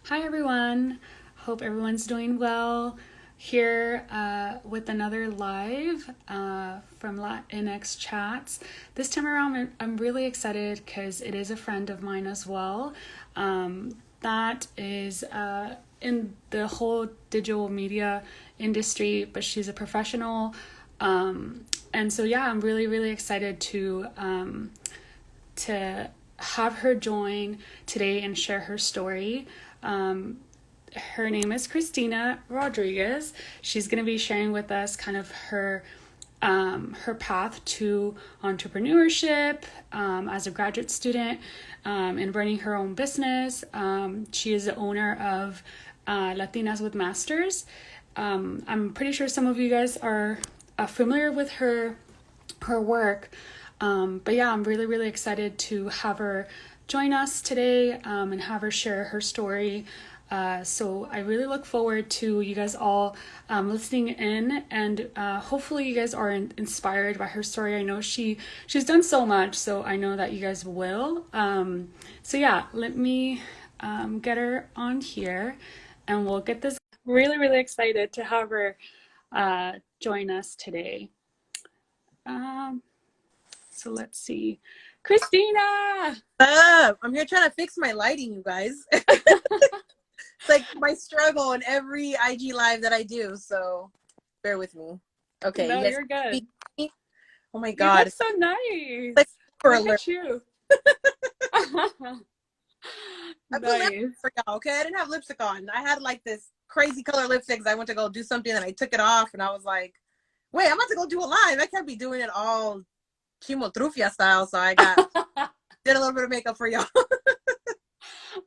Hi, everyone. Hope everyone's doing well. Here with another live from Latinx Chats. This time around, I'm really excited because it is a friend of mine as well. That is in the whole digital media industry, but she's a professional. And so, yeah, I'm really, really excited to have her join today and share her story. Her name is Christina Rodriguez. She's going to be sharing with us kind of her path to entrepreneurship as a graduate student and running her own business. She is the owner of Latinas with Masters. I'm pretty sure some of you guys are familiar with her work. But yeah, I'm really, really excited to have her join us today and have her share her story. So I really look forward to you guys all listening in, and hopefully you guys are inspired by her story. I know she's done so much, so I know that you guys will. So yeah, let me get her on here, and we'll get this. Really, really excited to have her join us today. So let's see. Christina! I'm here trying to fix my lighting, you guys. It's like my struggle in every IG live that I do, so bear with me. Okay, No, you guys you're can good. see me? Oh my You god, look it's so like nice. super Look alert. at you. I put lipstick Nice. for y'all, okay? I didn't have lipstick on. I had like this crazy color lipstick because I went to go do something and I took it off and I was like, wait, I'm about to go do a live. I can't be doing it all chimotrufia style, so did a little bit of makeup for y'all.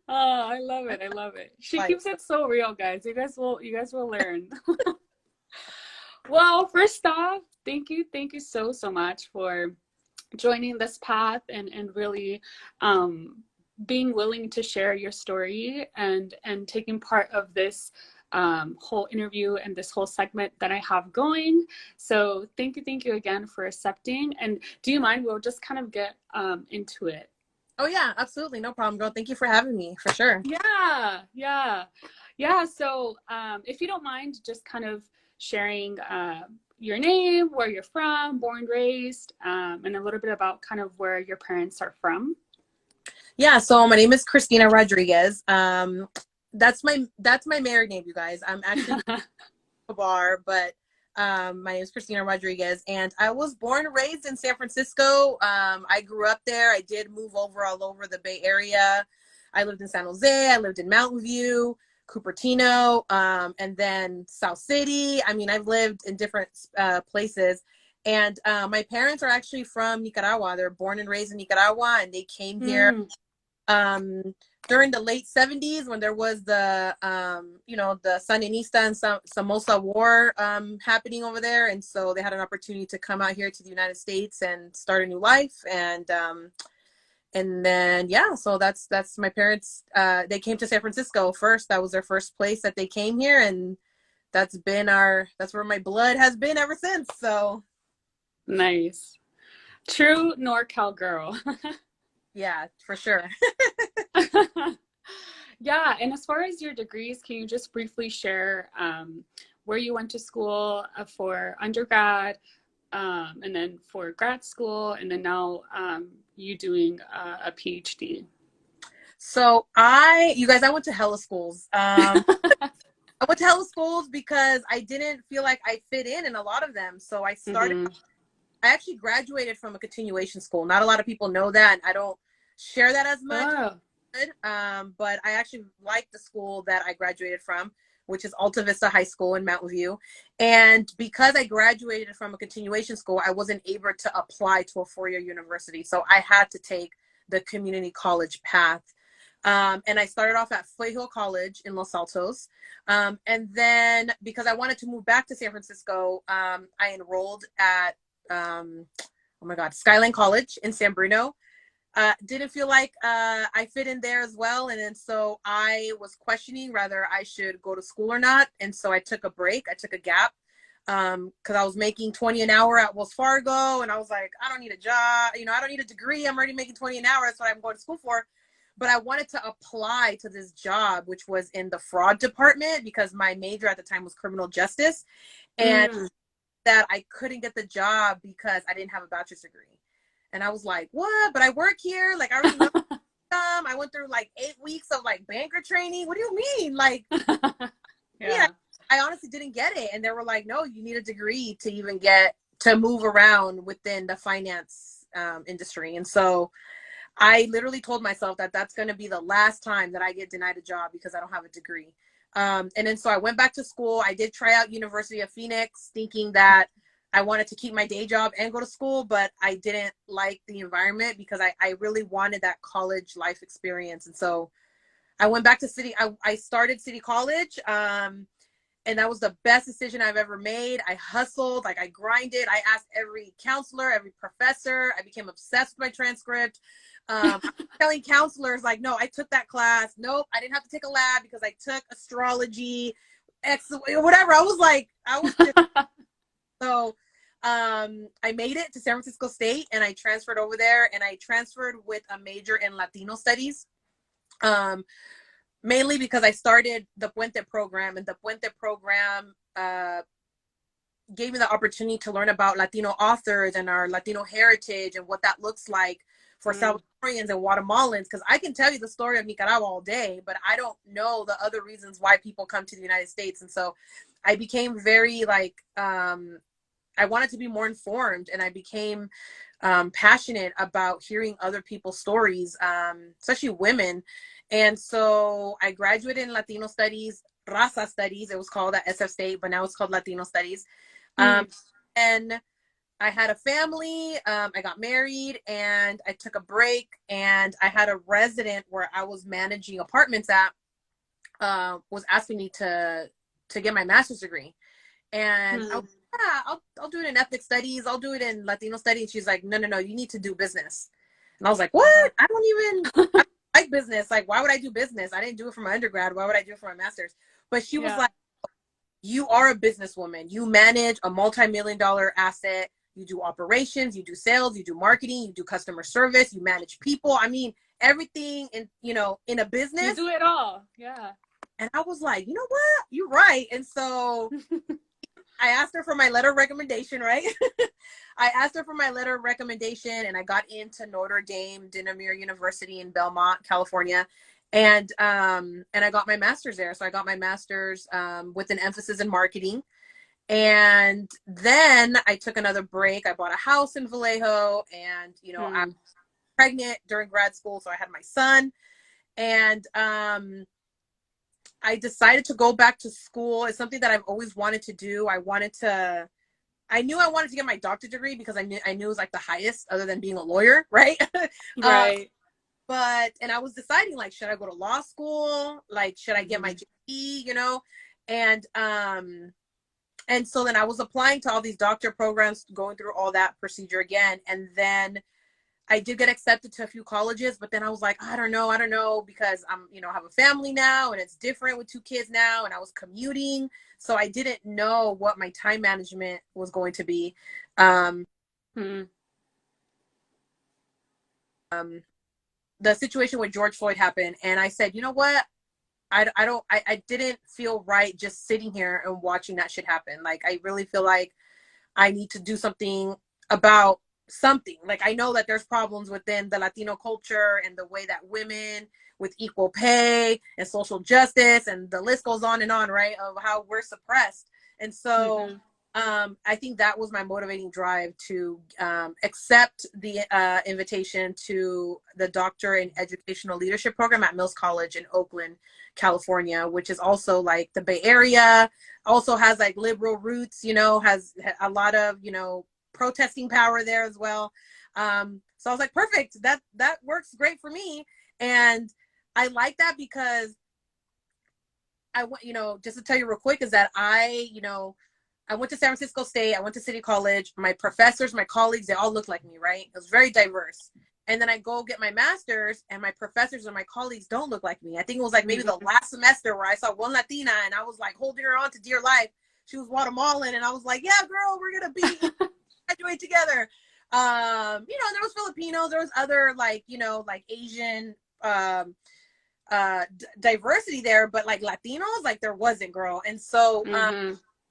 Oh, I love it. I love it. She Like, keeps it so real, guys. You guys will learn. Well, first off, thank you so, so much for joining this path and really being willing to share your story and taking part of this whole interview and this whole segment that I have going. So thank you again for accepting. And do you mind? We'll just kind of get into it. oh yeah, absolutely, no problem, girl. Thank you for having me, for sure. Yeah. So if you don't mind, just kind of sharing your name, where you're from, born, raised, and a little bit about kind of where your parents are from. Yeah, so my name is Christina Rodriguez. That's my married name, you guys. I'm actually a bar, but my name is Christina Rodriguez, and I was born and raised in San Francisco. I grew up there. I did move over all over the Bay Area. I lived in San Jose. I lived in Mountain View, Cupertino, and then South City. I mean, I've lived in different places. And my parents are actually from Nicaragua. They're born and raised in Nicaragua, and they came here Mm. um, during the late 70s when there was the the Sandinista and Somoza war happening over there, and so they had an opportunity to come out here to the United States and start a new life. And then yeah, so that's my parents. They came to San Francisco first. That was their first place that they came here, and that's where my blood has been ever since. So Nice. True NorCal girl. yeah, for sure. Yeah, and as far as your degrees, can you just briefly share where you went to school for undergrad, and then for grad school, and then now you doing a PhD? So you guys, I went to hella schools. I went to hella schools because I didn't feel like I fit in a lot of them. So Hmm. I actually graduated from a continuation school. Not a lot of people know that. And I don't share that as much. Oh, But I actually like the school that I graduated from, which is Alta Vista High School in Mountain View. And because I graduated from a continuation school, I wasn't able to apply to a four-year university. So I had to take the community college path. And I started off at Foothill College in Los Altos. And then because I wanted to move back to San Francisco, I enrolled at, oh my God, Skyline College in San Bruno. Didn't feel like I fit in there as well. And then so I was questioning whether I should go to school or not. And so I took a break. I took a gap because I was making 20 an hour at Wells Fargo. And I was like, I don't need a job. I don't need a degree. I'm already making 20 an hour. That's what I'm going to school for. but I wanted to apply to this job, which was in the fraud department because my major at the time was criminal justice. And that I couldn't get the job because I didn't have a bachelor's degree. And I was like, what? But I work here. Like, I already know them. I went through like 8 weeks of like banker training. What do you mean? Like, yeah, I honestly didn't get it. And they were like, no, you need a degree to even get to move around within the finance industry. And so I literally told myself that that's going to be the last time that I get denied a job because I don't have a degree. And then so I went back to school. I did try out University of Phoenix thinking that I wanted to keep my day job and go to school, but I didn't like the environment because I really wanted that college life experience. And so I went back to I started City College. And that was the best decision I've ever made. I hustled, like I grinded. I asked every counselor, every professor. I became obsessed with my transcript. I'm telling counselors like, no, I took that class. Nope, I didn't have to take a lab because I took astrology, whatever. I was just, so I made it to San Francisco State and I transferred over there, and I transferred with a major in Latino studies. Mainly because I started the Puente program, and the Puente program gave me the opportunity to learn about Latino authors and our Latino heritage and what that looks like for Salvadorians and Guatemalans. Because I can tell you the story of Nicaragua all day, but I don't know the other reasons why people come to the United States. And so I became very like, I wanted to be more informed, and I became passionate about hearing other people's stories, especially women. And so I graduated in Latino Studies, Raza Studies. It was called at SF State, but now it's called Latino Studies. And I had a family. I got married, and I took a break. And I had a resident where I was managing apartments at was asking me to get my master's degree. And I was, yeah, I'll do it in ethnic studies. I'll do it in Latino studies. She's like, no, you need to do business. And I was like, what? I don't like business. Like, why would I do business? I didn't do it for my undergrad. Why would I do it for my master's? But she was like, you are a businesswoman. You manage a multi-million-dollar asset. You do operations, you do sales, you do marketing, you do customer service, you manage people. I mean, everything in a business. You do it all. Yeah. And I was like, you know what? You're right. And so I asked her for my letter of recommendation, right? I asked her for my letter of recommendation, and I got into Notre Dame de Namur University in Belmont, California. And I got my master's there. So I got my master's with an emphasis in marketing. And then I took another break. I bought a house in Vallejo, and, I was pregnant during grad school. So I had my son, and I decided to go back to school. It's something that I've always wanted to do. I knew I wanted to get my doctorate degree because I knew it was like the highest other than being a lawyer. Right. Right. And I was deciding, like, should I go to law school? Like, should I get my GED, and so then I was applying to all these doctorate programs, going through all that procedure again. And then I did get accepted to a few colleges, but then I was like, I don't know, because I'm, I have a family now, and it's different with 2 kids now, and I was commuting. So I didn't know what my time management was going to be. The situation with George Floyd happened, and I said, you know what? I didn't feel right just sitting here and watching that shit happen. Like, I really feel like I need to do something about something. Like, I know that there's problems within the Latino culture and the way that women with equal pay and social justice, and the list goes on and on, right, of how we're suppressed. And so I think that was my motivating drive to accept the invitation to the Doctorate in Educational Leadership program at Mills College in Oakland, California, which is also like the Bay Area, also has like liberal roots, has a lot of, protesting power there as well. So I was like, perfect, that works great for me. And I like that because I want, just to tell you real quick, is that I went to San Francisco State, I went to City College, my professors, my colleagues, they all look like me, right? It was very diverse. And then I go get my master's, and my professors and my colleagues don't look like me. I think it was like maybe the last semester where I saw one Latina, and I was like holding her on to dear life. She was Guatemalan, and I was like, yeah, girl, we're going to graduate together. And there was Filipinos, there was other like Asian diversity there, but like Latinos, like there wasn't, girl. And so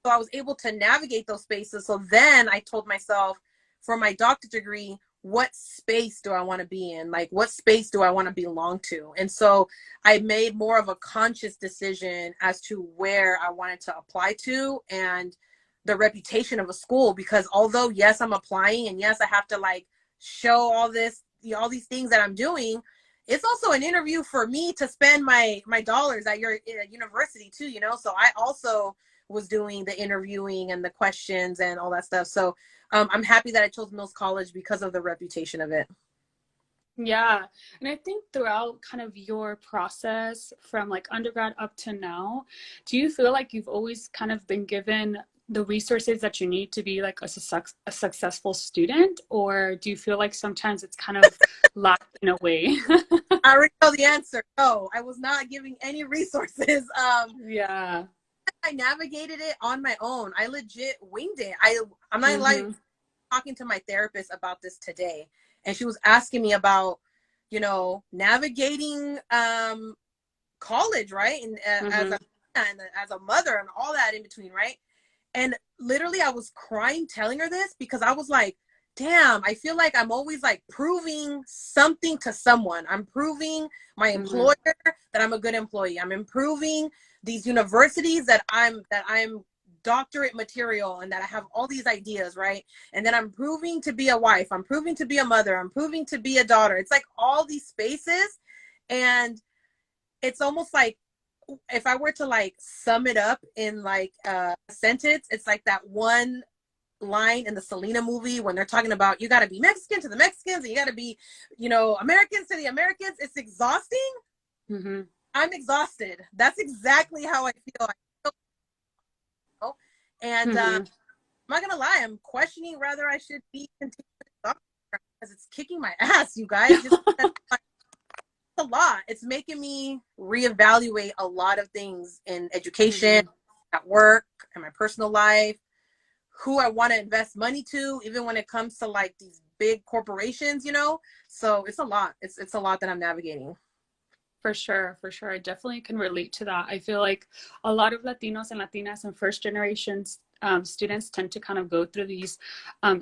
so I was able to navigate those spaces. So then I told myself, for my doctorate degree, what space do I want to be in? Like, what space do I want to belong to? And so I made more of a conscious decision as to where I wanted to apply to and the reputation of a school. Because although, yes, I'm applying and yes, I have to like show all this, you know, all these things that I'm doing, it's also an interview for me to spend my dollars at your university too, you know? So I also was doing the interviewing and the questions and all that stuff. So I'm happy that I chose Mills College because of the reputation of it. Yeah. And I think throughout kind of your process from like undergrad up to now, do you feel like you've always kind of been given the resources that you need to be like a successful student? Or do you feel like sometimes it's kind of lacked in a way? I already know the answer. No, I was not giving any resources. Yeah. I navigated it on my own. I legit winged it. I'm not like Mm-hmm. talking to my therapist about this today, and she was asking me about, you know, navigating college, right? And Mm-hmm. as a mother and all that in between, right? And literally I was crying telling her this because I was like, damn, I feel like I'm always like proving something to someone. I'm proving my Mm-hmm. employer that I'm a good employee. I'm improving these universities that I'm doctorate material and that I have all these ideas, right? And then I'm proving to be a wife. I'm proving to be a mother. I'm proving to be a daughter. It's like all these spaces. And it's almost like if I were to like sum it up in like a sentence, it's like that one line in the Selena movie when they're talking about you got to be Mexican to the Mexicans and you got to be, you know, Americans to the Americans. It's exhausting. Mm-hmm. I'm exhausted. That's exactly how I feel. And Mm-hmm. I'm not gonna lie, I'm questioning whether I should be continuing because it's kicking my ass, you guys. Just a lot. It's making me reevaluate a lot of things in education, Mm-hmm. at work, in my personal life, who I want to invest money to, even when it comes to like these big corporations, you know? So it's a lot. It's a lot that I'm navigating. For sure, for sure. I definitely can relate to that. I feel like a lot of Latinos and Latinas and first generations students tend to kind of go through these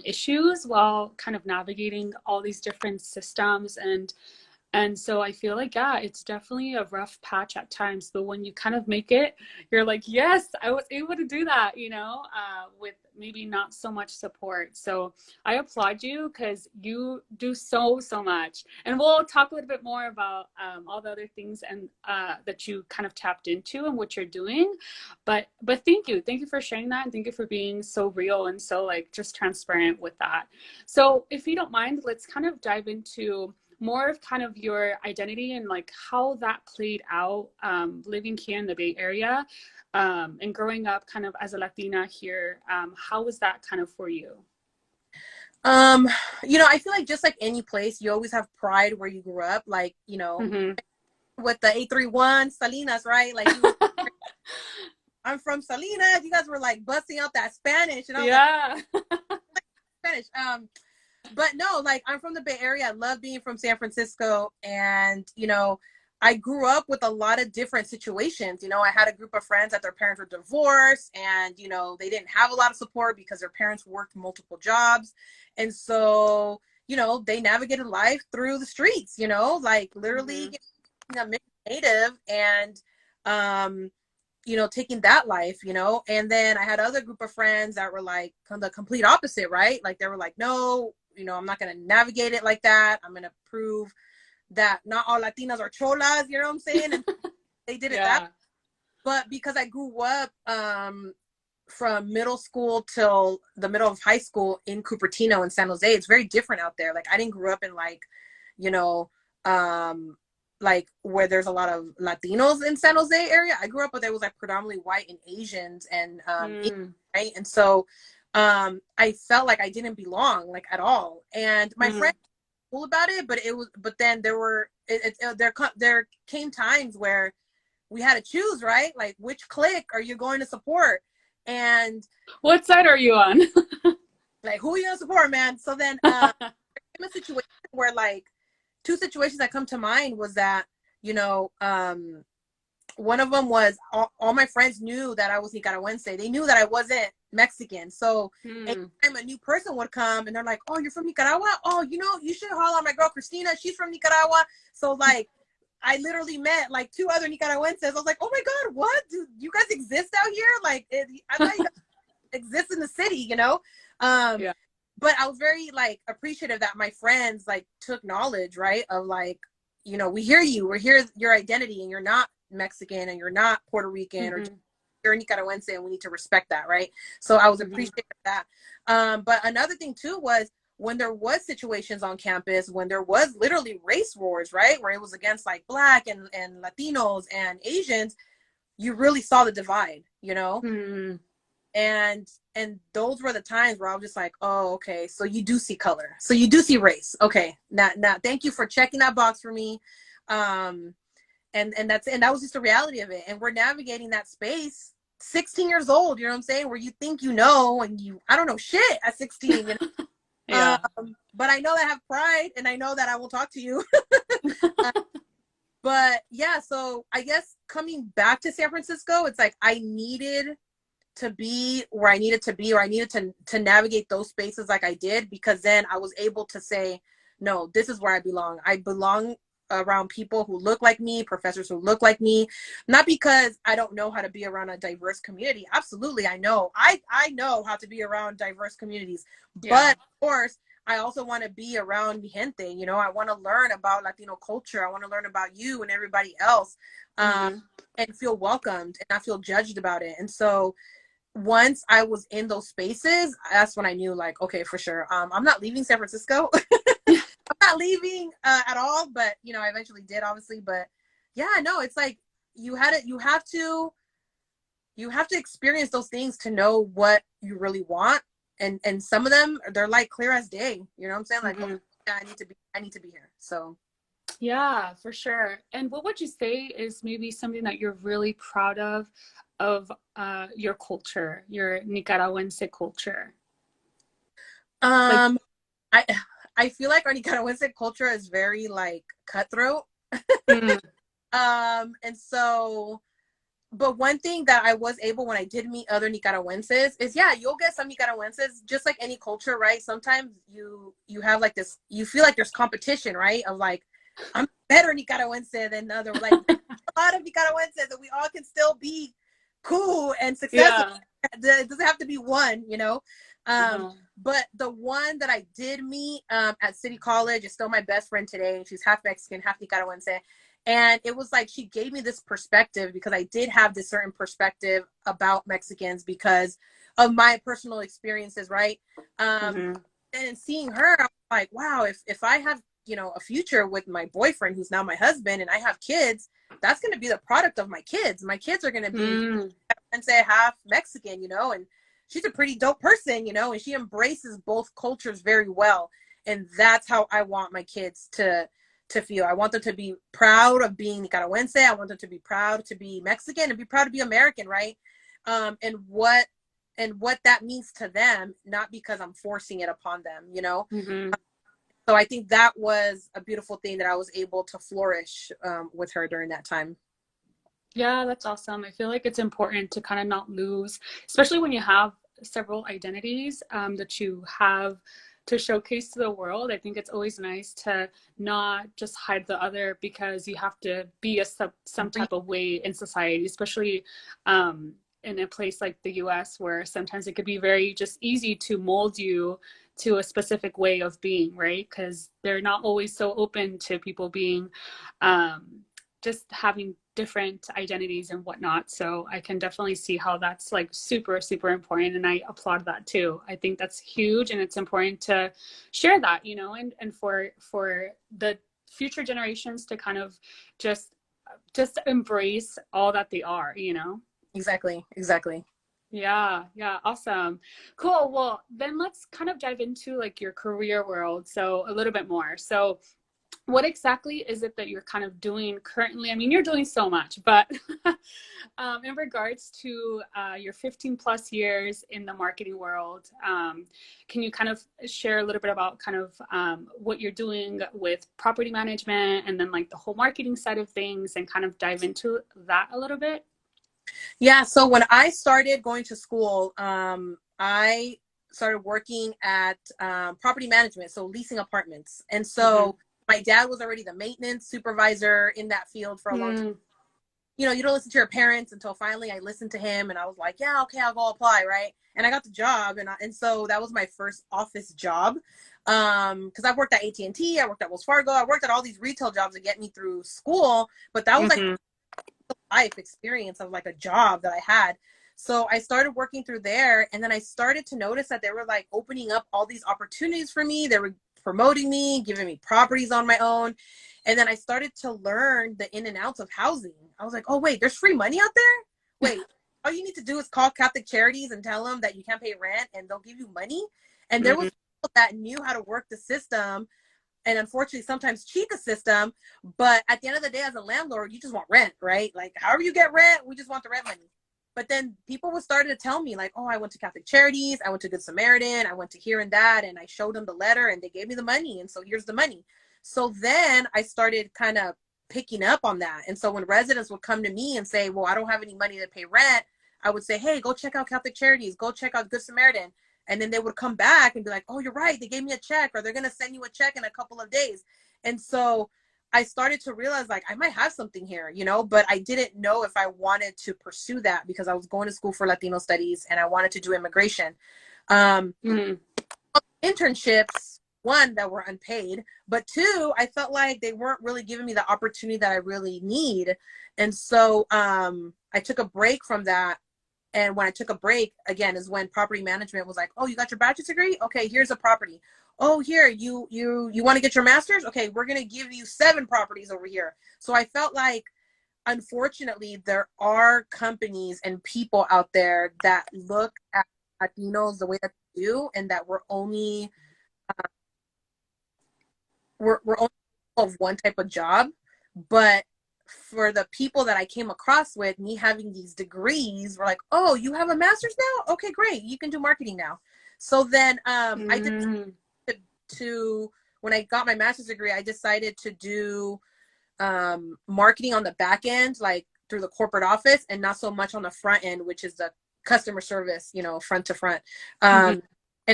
issues while kind of navigating all these different systems and so I feel like, yeah, it's definitely a rough patch at times. But when you kind of make it, you're like, yes, I was able to do that, you know, with maybe not so much support. So I applaud you because you do so, so much. And we'll talk a little bit more about all the other things and that you kind of tapped into and what you're doing. But thank you. Thank you for sharing that. And thank you for being so real and so like just transparent with that. So if you don't mind, let's kind of dive into more of kind of your identity and like how that played out living here in the Bay Area and growing up kind of as a Latina here. How was that kind of for you? Um, you know, I feel like just like any place, you always have pride where you grew up. Like, you know, Mm-hmm. with the 831 Salinas, right? Like you were, I'm from Salinas. You guys were like busting out that Spanish, and I was like Yeah. Spanish. But no, like I'm from the Bay Area. I love being from San Francisco, and you know, I grew up with a lot of different situations. You know, I had a group of friends that their parents were divorced, and you know, they didn't have a lot of support because their parents worked multiple jobs, and so you know, they navigated life through the streets. You know, like literally Mm-hmm. being a mixed native and um you know, taking that life, you know. And then I had other group of friends that were like the complete opposite, right? Like they were like, no, you know, I'm not going to navigate it like that. I'm going to prove that not all Latinas are cholas, you know what I'm saying? And they did it that way. Yeah. But because I grew up from middle school till the middle of high school in Cupertino in San Jose, it's very different out there. Like I didn't grow up in like, you know, like where there's a lot of Latinos in San Jose area. I grew up, but there was like predominantly white and Asians and Mm-hmm. right. And so I felt like I didn't belong like at all. And my friends were cool about it, but then there were, there came times where we had to choose, right? Like which clique are you going to support? And What side are you on? like, who are you going to support, man? So then, in a situation where like, two situations that come to mind was that, one of them was all my friends knew that I was Nicaraguense. They knew that I wasn't Mexican. So anytime a new person would come and they're like, oh, you're from Nicaragua? Oh, you should holler at my girl, Christina. She's from Nicaragua. So like, I literally met like two other Nicaraguenses. I was like, oh my God, what? Do you guys exist out here? Like, I thought you guys exist in the city, Yeah. But I was very like appreciative that my friends like took knowledge, right? Of like, we hear you, we hear your identity, and you're not Mexican and you're not Puerto Rican, or you're Nicaraguense, and we need to respect that, right? So I was appreciative of that. But another thing too was when there was situations on campus, when there was literally race wars, right? Where it was against like Black and Latinos and Asians, you really saw the divide, and those were the times where I was just like, oh, okay, so you do see color, so you do see race. Okay, now thank you for checking that box for me. And that was just the reality of it. And we're navigating that space 16 years old, you know what I'm saying, where you think and I don't know shit at 16. Yeah. But I know that I have pride, and I know that I will talk to you. But yeah, so I guess coming back to San Francisco, it's like I needed to be where I needed to be, or I needed to navigate those spaces like I did, because then I was able to say, no, this is where I belong. I belong around people who look like me, professors who look like me, not because I don't know how to be around a diverse community. Absolutely, I know. I know how to be around diverse communities. Yeah. But of course, I also want to be around mi gente. I want to learn about Latino culture. I want to learn about you and everybody else, and feel welcomed and not feel judged about it. And so once I was in those spaces, that's when I knew, like, okay, for sure, I'm not leaving San Francisco. I'm not leaving at all, but I eventually did, obviously. But yeah, no, it's like you have to experience those things to know what you really want, and some of them, they're like clear as day. You know what I'm saying? Like, oh, yeah, I need to be here. So Yeah, for sure. And what would you say is maybe something that you're really proud of your culture, your Nicaraguense culture? Like, I I feel like our Nicaraguense culture is very like cutthroat. mm, And so, but one thing that I was able, when I did meet other Nicaraguenses, is, yeah, you'll get some Nicaraguenses, just like any culture, right? Sometimes you have like this, you feel like there's competition, right? Of like, I'm better Nicaraguense than other, like a lot of Nicaraguenses, and we all can still be cool and successful. yeah. It doesn't have to be one, Uh-huh. But the one that I did meet at City College is still my best friend today. She's half Mexican, half Nicaraguense. And it was like she gave me this perspective, because I did have this certain perspective about Mexicans because of my personal experiences, right? And in seeing her, I was like, wow, if I have, a future with my boyfriend, who's now my husband, and I have kids, that's going to be the product of my kids. My kids are going to be, and say, half Mexican, and she's a pretty dope person, and she embraces both cultures very well. And that's how I want my kids to feel. I want them to be proud of being Nicaragüense. I want them to be proud to be Mexican and be proud to be American, right? And what that means to them, not because I'm forcing it upon them, So I think that was a beautiful thing that I was able to flourish with her during that time. Yeah, that's awesome. I feel like it's important to kind of not lose, especially when you have several identities that you have to showcase to the world. I think it's always nice to not just hide the other because you have to be some type of way in society, especially in a place like the US, where sometimes it could be very just easy to mold you to a specific way of being, right? Because they're not always so open to people being just having different identities and whatnot. So I can definitely see how that's like super, super important. And I applaud that too. I think that's huge. And it's important to share that, and for the future generations to kind of just embrace all that they are. Exactly. Yeah, awesome. Cool. Well, then let's kind of dive into like your career world. So a little bit more. So what exactly is it that you're kind of doing currently? I mean, you're doing so much, but in regards to your 15 plus years in the marketing world, can you kind of share a little bit about kind of what you're doing with property management and then like the whole marketing side of things and kind of dive into that a little bit? Yeah. So when I started going to school, I started working at property management, so leasing apartments. And so my dad was already the maintenance supervisor in that field for a long time. You know, you don't listen to your parents until finally I listened to him and I was like, yeah, okay, I'll go apply, right? And I got the job, and so that was my first office job. Because I've worked at AT&T, I worked at Wells Fargo, I worked at all these retail jobs to get me through school, but that was like life experience of like a job that I had. So I started working through there, and then I started to notice that they were like opening up all these opportunities for me. They were promoting me, giving me properties on my own. And then I started to learn the in and outs of housing. I was like, oh, wait, there's free money out there? Wait, all you need to do is call Catholic Charities and tell them that you can't pay rent and they'll give you money. And there was people that knew how to work the system and unfortunately sometimes cheat the system. But at the end of the day, as a landlord, you just want rent, right? Like however you get rent, we just want the rent money. But then people were starting to tell me like, oh, I went to Catholic Charities, I went to Good Samaritan, I went to here and that, and I showed them the letter and they gave me the money. And so here's the money. So then I started kind of picking up on that. And so when residents would come to me and say, well, I don't have any money to pay rent, I would say, hey, go check out Catholic Charities, go check out Good Samaritan. And then they would come back and be like, oh, you're right, they gave me a check, or they're going to send you a check in a couple of days. And so I started to realize like I might have something here, you know, but I didn't know if I wanted to pursue that because I was going to school for Latino studies and I wanted to do immigration. Internships, one, that were unpaid, but two, I felt like they weren't really giving me the opportunity that I really need. And so I took a break from that. And when I took a break, again, is when property management was like, oh, you got your bachelor's degree? Okay, here's a property. Oh, here, you want to get your master's? Okay, we're going to give you 7 properties over here. So I felt like, unfortunately, there are companies and people out there that look at Latinos the way that they do, and that we're only of one type of job. But for the people that I came across with, me having these degrees, were like, oh, you have a master's now? Okay, great. You can do marketing now. So then I did to when I got my master's degree, I decided to do marketing on the back end, like through the corporate office, and not so much on the front end, which is the customer service, you know, front to front. And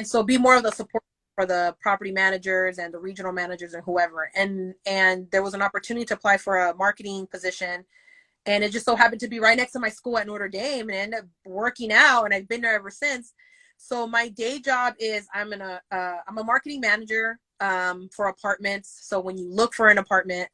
so be more of the support for the property managers and the regional managers and whoever. And there was an opportunity to apply for a marketing position. And it just so happened to be right next to my school at Notre Dame, and it ended up working out, and I've been there ever since. So my day job is I'm a marketing manager for apartments. So when you look for an apartment,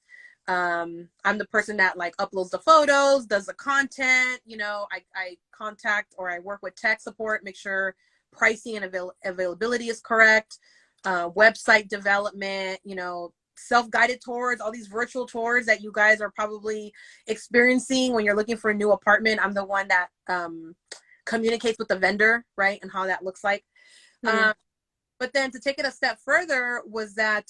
I'm the person that like uploads the photos, does the content, you know, I contact or I work with tech support, make sure pricing and availability is correct, website development, you know, self-guided tours, all these virtual tours that you guys are probably experiencing when you're looking for a new apartment. I'm the one that communicates with the vendor, right, and how that looks like. But then to take it a step further was that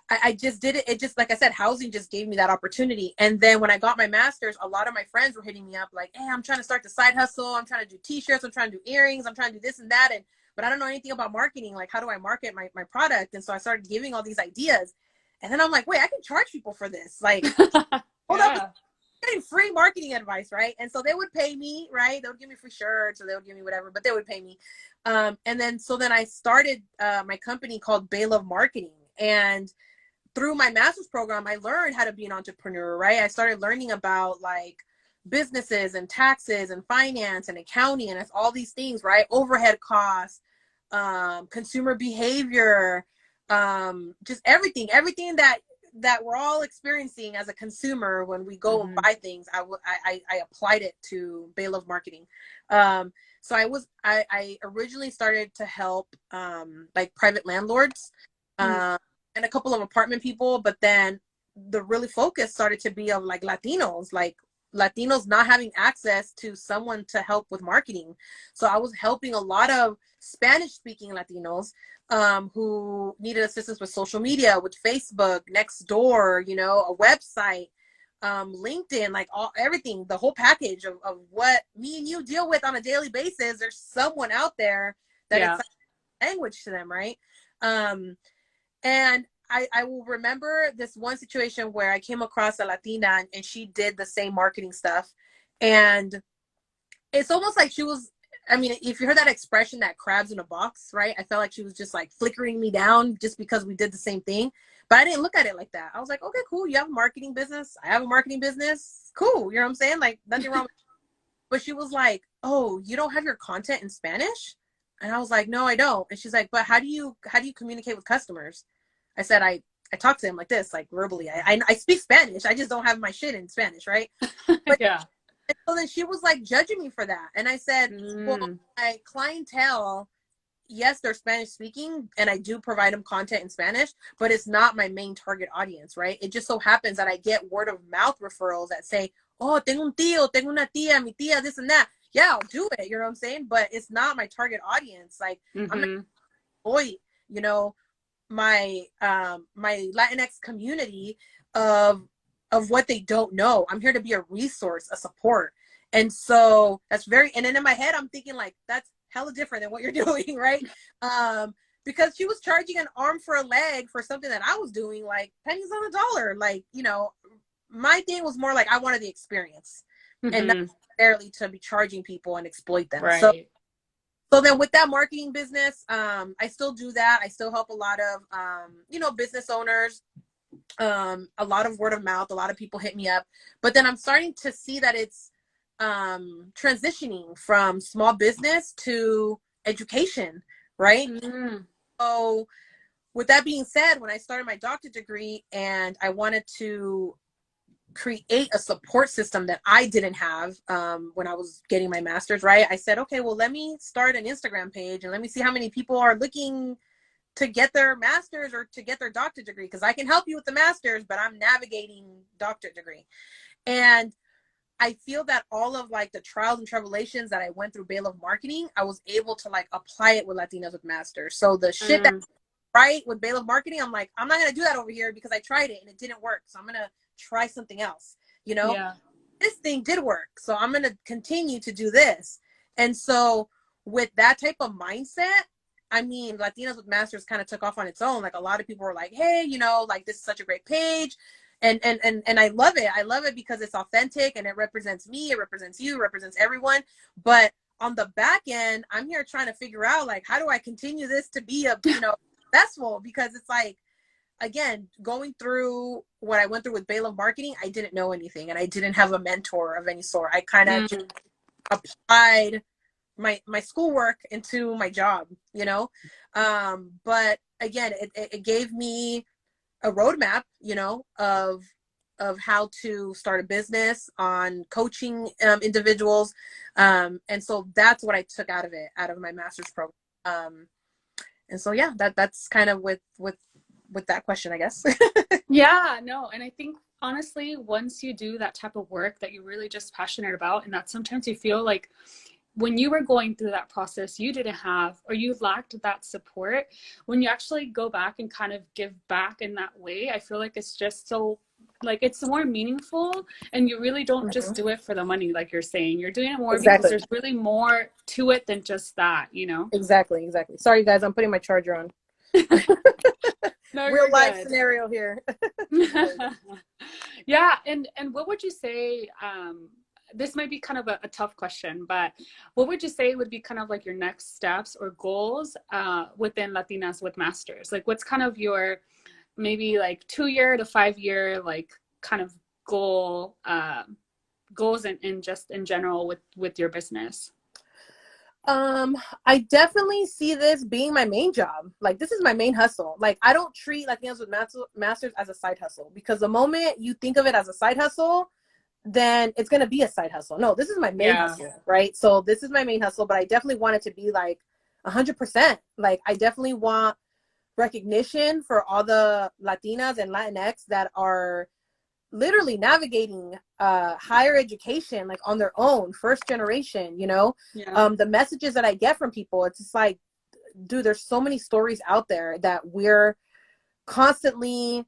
I just did it. It just, like I said, housing just gave me that opportunity. And then when I got my master's, a lot of my friends were hitting me up like, hey, I'm trying to start the side hustle. I'm trying to do t-shirts. I'm trying to do earrings. I'm trying to do this and that. But I don't know anything about marketing. Like, how do I market my product? And so I started giving all these ideas. And then I'm like, wait, I can charge people for this. Like, hold up. Getting free marketing advice, right? And so they would pay me, right? They would give me free shirts, or they would give me whatever, but they would pay me. And then I started my company called Bay Love Marketing. And through my master's program, I learned how to be an entrepreneur, right? I started learning about like businesses and taxes and finance and accounting and all these things, right? Overhead costs, consumer behavior, just everything that we're all experiencing as a consumer when we go and buy things. I applied it to Bay Love Marketing. So I originally started to help like private landlords and a couple of apartment people, but then the really focus started to be of like Latinos not having access to someone to help with marketing. So I was helping a lot of Spanish speaking Latinos who needed assistance with social media, with Facebook, Nextdoor, you know, a website. LinkedIn, like everything, the whole package of what me and you deal with on a daily basis. There's someone out there that it's Yeah. like language to them, right? And I will remember this one situation where I came across a Latina and she did the same marketing stuff. And it's almost like she was, I mean, if you heard that expression, that crabs in a box, right? I felt like she was just like flickering me down just because we did the same thing. But I didn't look at it like that. I was like, okay, cool. You have a marketing business. I have a marketing business. Cool. You know what I'm saying? Like nothing wrong. But she was like, oh, you don't have your content in Spanish? And I was like, no, I don't. And she's like, but how do you communicate with customers? I said, I talk to them like this, like verbally. I speak Spanish. I just don't have my shit in Spanish, right? But Yeah. and so then she was like judging me for that. And I said, well, Mm. my clientele, yes, they're Spanish speaking and I do provide them content in Spanish, but it's not my main target audience, right? It just so happens that I get word of mouth referrals that say, oh, tengo un tío, tengo una tía, mi tía, this and that. Yeah, I'll do it. You know what I'm saying? But it's not my target audience. Like I'm not, boy, you know, my my Latinx community of what they don't know. I'm here to be a resource, a support. And so that's very, and then in my head, I'm thinking like, that's hella different than what you're doing, right? Because she was charging an arm for a leg for something that I was doing like pennies on the dollar. Like, you know, my thing was more like I wanted the experience and not necessarily to be charging people and exploit them. Right. So then with that marketing business, I still do that. I still help a lot of, you know, business owners, a lot of word of mouth. A lot of people hit me up, but then I'm starting to see that it's transitioning from small business to education, right? So with that being said, when I started my doctorate degree and I wanted to create a support system that I didn't have when I was getting my master's, right? I said, okay, well, let me start an Instagram page and let me see how many people are looking to get their master's or to get their doctorate degree, because I can help you with the master's, but I'm navigating doctorate degree. And I feel that all of like the trials and tribulations that I went through Bail of Marketing, I was able to like apply it with Latinas with Masters. So the shit that right with Bail of Marketing, I'm like, I'm not gonna do that over here because I tried it and it didn't work. So I'm gonna try something else. You know, this thing did work, so I'm gonna continue to do this. And so with that type of mindset, I mean, Latinas with Masters kind of took off on its own. Like a lot of people were like, hey, you know, like this is such a great page. And I love it. I love it because it's authentic and it represents me, it represents you, it represents everyone. But on the back end, I'm here trying to figure out like, how do I continue this to be a, you know, successful? Because it's like, again, going through what I went through with Bail of Marketing, I didn't know anything and I didn't have a mentor of any sort. I kind of just applied my schoolwork into my job, you know? But again, it gave me a roadmap, you know, of how to start a business, on coaching individuals. And so that's what I took out of my master's program. And so, yeah, that's kind of with that question, I guess. Yeah, no. And I think honestly, once you do that type of work that you're really just passionate about, and that sometimes you feel like when you were going through that process, you didn't have, or you lacked that support, when you actually go back and kind of give back in that way, I feel like it's just so, like, it's more meaningful, and you really don't just do it for the money, like you're saying. You're doing it more because there's really more to it than just that, you know? Exactly. Sorry, guys, I'm putting my charger on. No, real life scenario here. Yeah, and what would you say, this might be kind of a tough question, but what would you say would be kind of like your next steps or goals within Latinas with Masters? Like what's kind of your maybe like 2-year to 5-year like kind of goals in just in general with your business? I definitely see this being my main job. Like this is my main hustle. Like I don't treat Latinas with Masters as a side hustle, because the moment you think of it as a side hustle, then it's going to be a side hustle. No, this is my main hustle, right? So this is my main hustle, but I definitely want it to be like 100%. Like I definitely want recognition for all the Latinas and Latinx that are literally navigating higher education like on their own, first generation, you know. The messages that I get from people, it's just like, dude, there's so many stories out there that we're constantly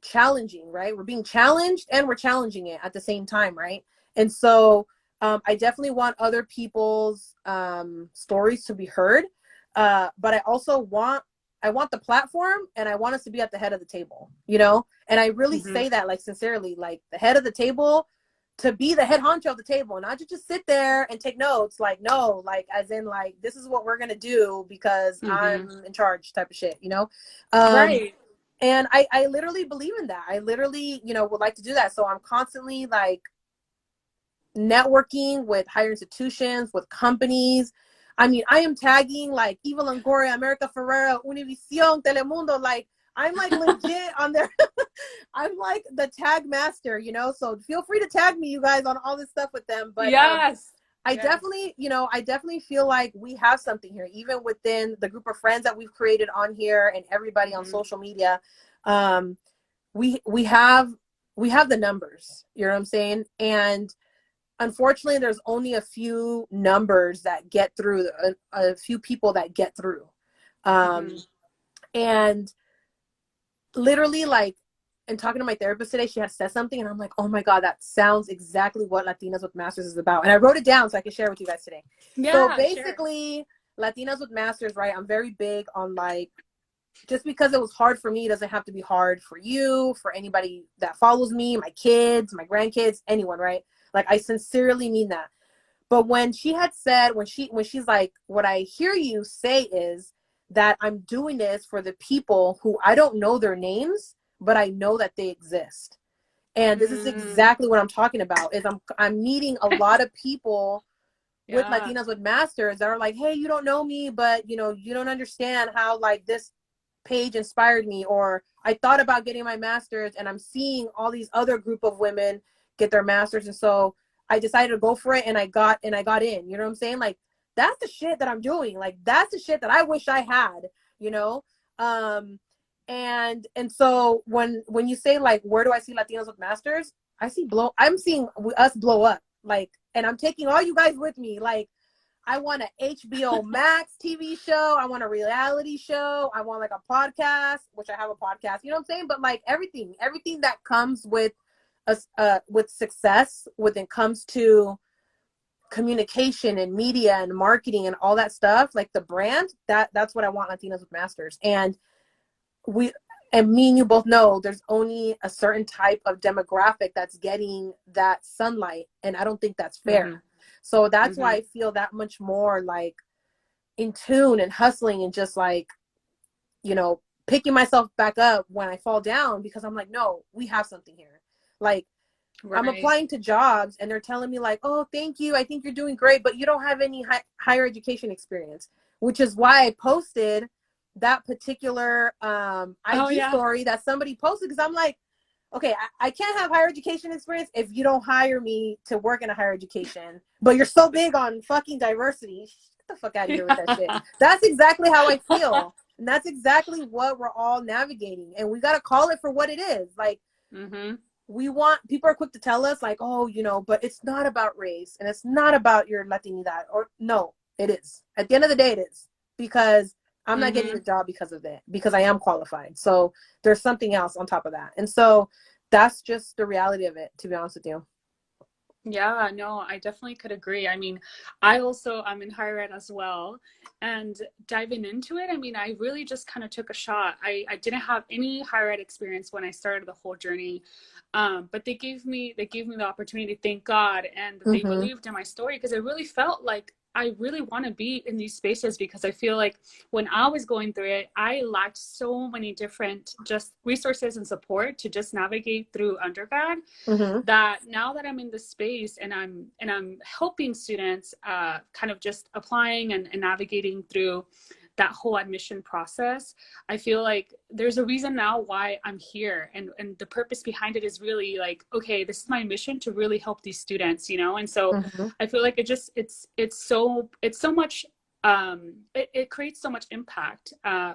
challenging, right? We're being challenged and we're challenging it at the same time, right? And so I definitely want other people's stories to be heard, but I want the platform, and I want us to be at the head of the table, you know? And I really Mm-hmm. say that like sincerely, like the head of the table, to be the head honcho of the table, not to just sit there and take notes. Like, no, like as in like, this is what we're going to do because Mm-hmm. I'm in charge type of shit, you know? Um, Right. and I literally believe in that. I literally, you know, would like to do that. So I'm constantly like networking with higher institutions, with companies. I mean, I am tagging like Eva Longoria, America Ferrera, Univision, Telemundo. Like, I'm like legit on there. I'm like the tag master, you know? So feel free to tag me, you guys, on all this stuff with them. But Yes. I Yes. definitely, you know, I definitely feel like we have something here, even within the group of friends that we've created on here and everybody on Mm-hmm. social media. Um, we have the numbers, you know what I'm saying? And unfortunately, there's only a few numbers that get through, a few people that get through. Mm-hmm. And literally, like, and talking to my therapist today, she had said something, and I'm like, oh my God, that sounds exactly what Latinas with Masters is about. And I wrote it down so I can share with you guys today. So Yeah, sure. basically, Latinas with Masters, right? I'm very big on like, just because it was hard for me, it doesn't have to be hard for you, for anybody that follows me, my kids, my grandkids, anyone, right? Like, I sincerely mean that. But when she had said, when she's like, what I hear you say is that I'm doing this for the people who I don't know their names, but I know that they exist. And this is Mm. exactly what I'm talking about. Is I'm meeting a lot of people with Yeah. Latinas with Masters that are like, hey, you don't know me, but you know, you don't understand how like this page inspired me, or I thought about getting my master's and I'm seeing all these other group of women get their masters, and so I decided to go for it, and I got in. You know what I'm saying? Like, that's the shit that I'm doing. Like, that's the shit that I wish I had, you know? Um and so when you say like, where do I see Latinos with masters? I'm seeing us blow up. Like, and I'm taking all you guys with me. Like, I want an HBO Max TV show. I want a reality show. I want like a podcast, which I have a podcast. You know what I'm saying? But like everything that comes with us, with success, when it comes to communication and media and marketing and all that stuff, like the brand, that's what I want Latinas with Masters. And we and me and you both know there's only a certain type of demographic that's getting that sunlight, and I don't think that's Mm-hmm. fair. So that's why Mm-hmm. I feel that much more like in tune and hustling, and just like, you know, picking myself back up when I fall down, because I'm like, no, we have something here. Like, I'm Right. applying to jobs and they're telling me like, oh, thank you, I think you're doing great, but you don't have any higher education experience, which is why I posted that particular Oh IG yeah. story that somebody posted, because I'm like, okay, I can't have higher education experience if you don't hire me to work in a higher education, but you're so big on fucking diversity. Get the fuck out of here with that shit. Yeah. That's exactly how I feel. And that's exactly what we're all navigating. And we got to call it for what it is. Like, Mm-hmm. people are quick to tell us like, oh, you know, but it's not about race and it's not about your Latinidad, or no, it is. At the end of the day, it is, because I'm not getting Mm-hmm. the job because of it, because I am qualified. So there's something else on top of that. And so that's just the reality of it, to be honest with you. Yeah, no, I definitely could agree. I mean, I also I'm in higher ed as well, and diving into it, I mean, I really just kind of took a shot. I didn't have any higher ed experience when I started the whole journey, but they gave me the opportunity. Thank God, and they Mm-hmm. believed in my story because it really felt like I really want to be in these spaces because I feel like when I was going through it, I lacked so many different just resources and support to just navigate through undergrad, Mm-hmm. that now that I'm in this space and I'm helping students kind of just applying and navigating through that whole admission process, I feel like there's a reason now why I'm here, and the purpose behind it is really like, okay, this is my mission to really help these students, you know. And so Mm-hmm. I feel like it's so much, it creates so much impact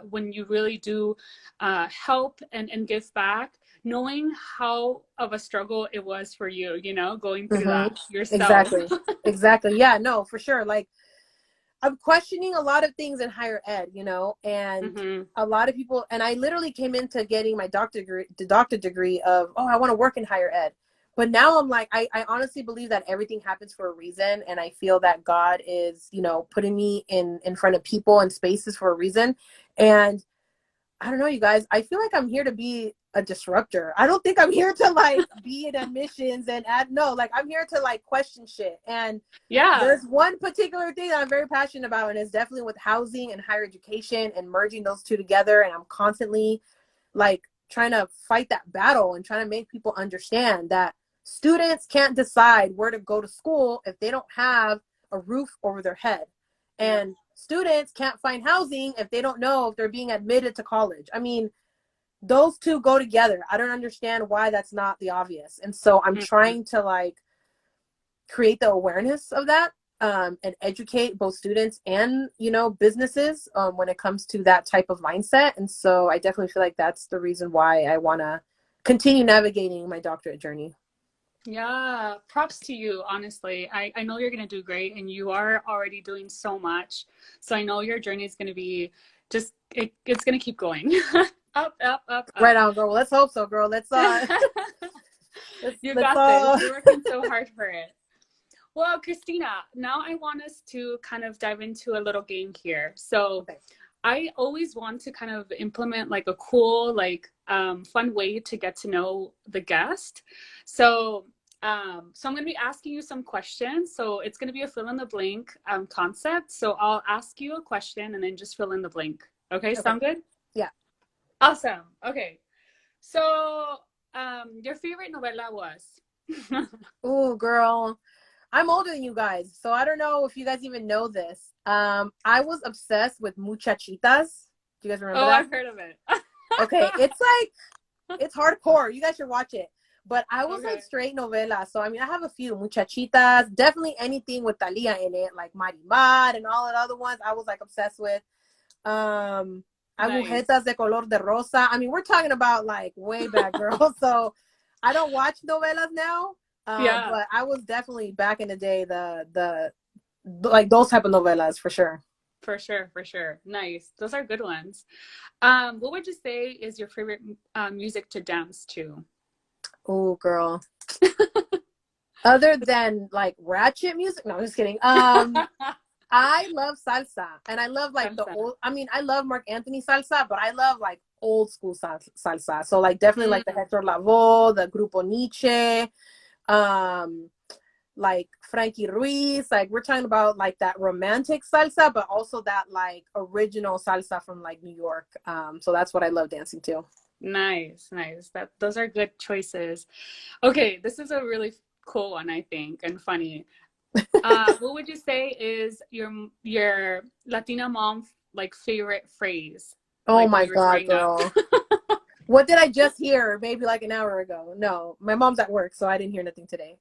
when you really do help and give back, knowing how of a struggle it was for you, you know, going through Mm-hmm. that yourself. Exactly. Exactly. Yeah, no, for sure. Like, I'm questioning a lot of things in higher ed, you know, and a lot of people, and I literally came into getting my doctorate degree of, oh, I want to work in higher ed. But now I'm like, I honestly believe that everything happens for a reason. And I feel that God is, you know, putting me in front of people and spaces for a reason. And I don't know, you guys, I feel like I'm here to be a disruptor. I don't think I'm here to like be in admissions and like I'm here to like question shit. And there's one particular thing that I'm very passionate about, and it's definitely with housing and higher education and merging those two together. And I'm constantly like trying to fight that battle and trying to make people understand that students can't decide where to go to school if they don't have a roof over their head. And students can't find housing if they don't know if they're being admitted to college. I mean, those two go together. I don't understand why that's not the obvious. And so I'm trying to like create the awareness of that, and educate both students and, you know, businesses when it comes to that type of mindset. And so I definitely feel like that's the reason why I want to continue navigating my doctorate journey. Yeah, props to you, honestly. I know you're going to do great, and you are already doing so much. So I know your journey is going to be just, it's going to keep going. Up, up, up, up. Right on, girl. Let's hope so, girl. Let's you got this. You're working so hard for it. Well, Christina, now I want us to kind of dive into a little game here. So I always want to kind of implement like a cool, like fun way to get to know the guest. So I'm going to be asking you some questions. So it's going to be a fill in the blank concept. So I'll ask you a question and then just fill in the blank. Okay. Sound good? Yeah. Awesome. Okay. So your favorite novela was? Oh, girl. I'm older than you guys, so I don't know if you guys even know this. I was obsessed with Muchachitas. Do you guys remember that? Oh, I've heard of it. Okay, it's like, it's hardcore. You guys should watch it. But I was like straight novela. So, I mean, I have a few. Muchachitas, definitely anything with Thalia in it, like Marimar and all the other ones I was like obsessed with. Agujetas de color de rosa. I mean, we're talking about like way back, girl. So I don't watch novelas now. But I was definitely back in the day, the like those type of novelas for sure. For sure. Nice. Those are good ones. What would you say is your favorite music to dance to? Oh, girl. Other than like ratchet music? No, I'm just kidding. I love salsa, and I love like the old, I mean, I love Mark Anthony salsa, but I love like old school salsa. So like definitely like the Hector Lavoe, the Grupo Nietzsche, like Frankie Ruiz. Like we're talking about like that romantic salsa, but also that like original salsa from like New York. So that's what I love dancing to. Nice. Those are good choices. Okay, this is a really cool one, I think, and funny. What would you say is your Latina mom like favorite phrase? Oh like, my God, girl. What did I just hear? Maybe like an hour ago. No, my mom's at work, so I didn't hear nothing today.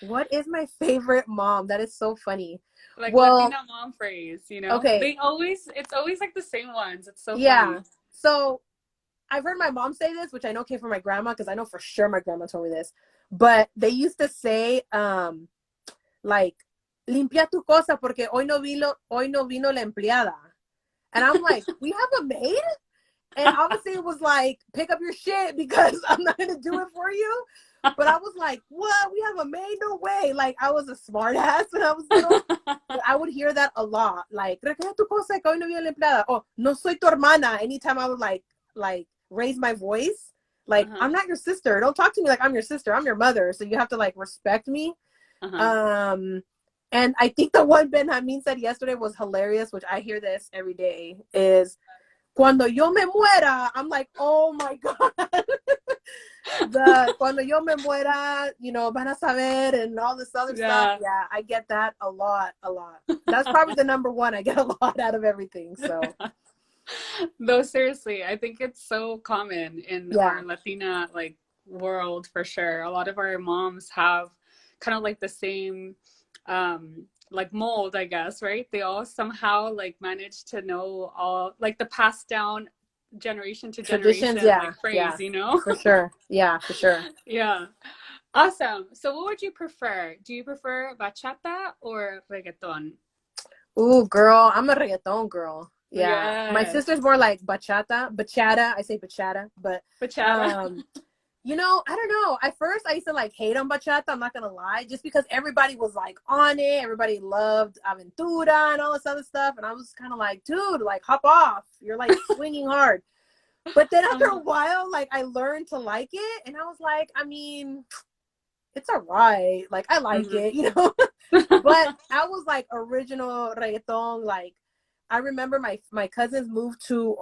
What is my favorite mom? That is so funny. Like Latina mom phrase, you know? Okay. It's always like the same ones. It's so funny. So I've heard my mom say this, which I know came from my grandma, because I know for sure my grandma told me this. But they used to say, like, limpia tu cosa porque hoy no vino la empleada. And I'm like, we have a maid? And obviously it was like, pick up your shit because I'm not going to do it for you. But I was like, what? We have a maid? No way. Like, I was a smart ass when I was little. But I would hear that a lot. Like, recoge tu cosa que hoy no vino la empleada. Oh, no soy tu hermana. Anytime I would like raise my voice, like, I'm not your sister. Don't talk to me like I'm your sister. I'm your mother. So you have to like respect me. And I think the one Ben Hameen said yesterday was hilarious, which I hear this every day, is cuando yo me muera. I'm like, oh my God. The cuando yo me muera, you know, van a saber and all this other stuff. Yeah, I get that a lot. That's probably the number one. I get a lot out of everything. So no, seriously, I think it's so common in our Latina like world for sure. A lot of our moms have kind of like the same like mold, I guess, right? They all somehow like manage to know all like the passed down generation to generation like phrase, you know? For sure. Yeah, for sure. Yeah. Awesome. So what would you prefer? Do you prefer bachata or reggaeton? Ooh, girl, I'm a reggaeton girl. Yeah. My Yes. sister's more like bachata. I say bachata, but Bachata. um I don't know. At first, I used to like hate on bachata. I'm not gonna lie, just because everybody was like on it. Everybody loved Aventura and all this other stuff, and I was kind of like, dude, like hop off. You're like swinging hard. But then after a while, like I learned to like it, and I was like, I mean, it's alright. Like I like Mhm. it, you know. But I was like original reggaeton. Like I remember my cousins moved to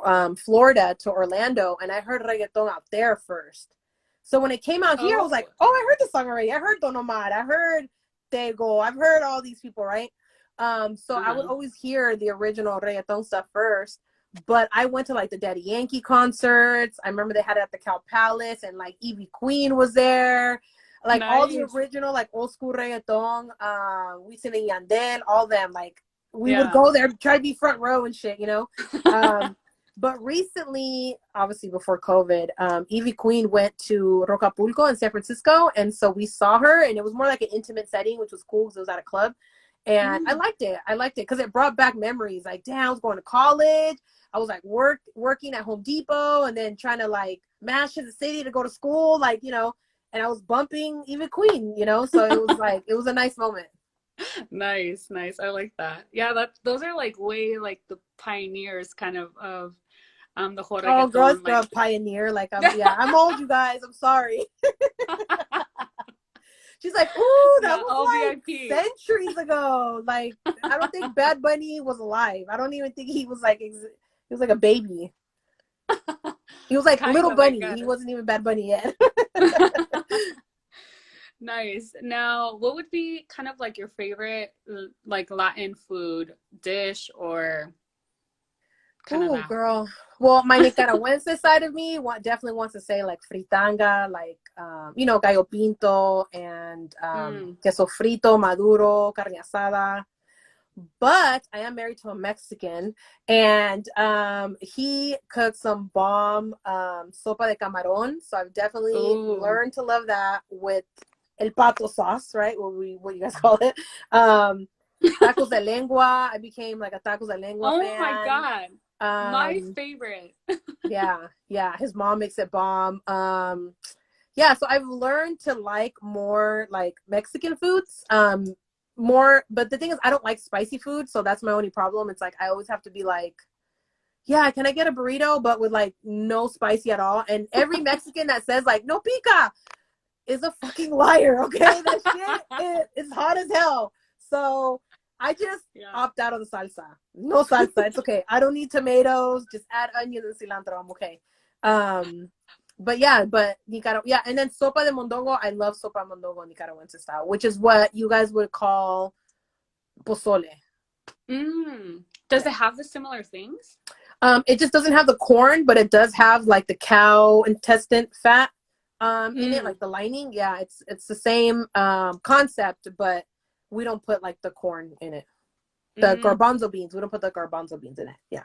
Florida to Orlando, and I heard reggaeton out there first. So when it came out here, I was like, Oh. oh, I heard the song already. I heard Don Omar. I heard Tego. I've heard all these people, right? So I would Uh-huh. always hear the original reggaeton stuff first. But I went to like the Daddy Yankee concerts. I remember they had it at the Cal Palace, and like Evie Queen was there, like all the Nice. original like old school reggaeton, Wisin and Yandel, all them. Like we would Yeah. go there, try to be front row and shit, you know. Um, but recently, obviously before COVID, Evie Queen went to Rocapulco in San Francisco, and so we saw her, and it was more like an intimate setting, which was cool because it was at a club, and I Mm. liked it. I liked it because it brought back memories. Like, damn, I was going to college. I was like working at Home Depot, and then trying to like mash to the city to go to school, like and I was bumping even Queen, so it was like it was a nice moment. Nice, nice. I like that. Yeah, those are like way like the pioneers kind of the whole Oh, girl, it's reggaeton girl like pioneer. Like I'm old, you guys. I'm sorry. She's like, ooh, that yeah, was all like VIP. centuries ago. Like I don't think Bad Bunny was alive. I don't even think he was like he was like a baby. He was like Kind Little of, I Bunny. He guess. wasn't even Bad Bunny yet. Nice. Now, what would be kind of like your favorite like Latin food dish or kind of Ooh, that? girl. Well, my Nicaragüense side of me definitely wants to say like fritanga, like gallo pinto and Mm. queso frito, maduro, carne asada. But I am married to a Mexican, and he cooks some bomb sopa de camarón. So I've definitely Ooh. learned to love that with el pato sauce, right? What you guys call it. Um, tacos de lengua. I became like a tacos de lengua Oh my fan. God. My Um, favorite. yeah. His mom makes it bomb. Yeah, so I've learned to like more like Mexican foods. More, but the thing is, I don't like spicy food, so that's my only problem. It's like I always have to be like, yeah, can I get a burrito, but with like no spicy at all? And every Mexican that says like no pica is a fucking liar. Okay, that shit is hot as hell. So I just Yeah. opt out of the salsa. No salsa. It's okay. I don't need tomatoes. Just add onions and cilantro. I'm okay. Um, but Nicaragua, yeah, and then sopa de mondongo. I love sopa de mondongo Nicaraguense style, which is what you guys would call pozole. Mm. Does Yeah. it have the similar things? It just doesn't have the corn, but it does have like the cow intestine fat in it, Mm. like the lining. Yeah, it's the same concept, but we don't put like the corn in it. The Mm. garbanzo beans. We don't put the garbanzo beans in it. Yeah.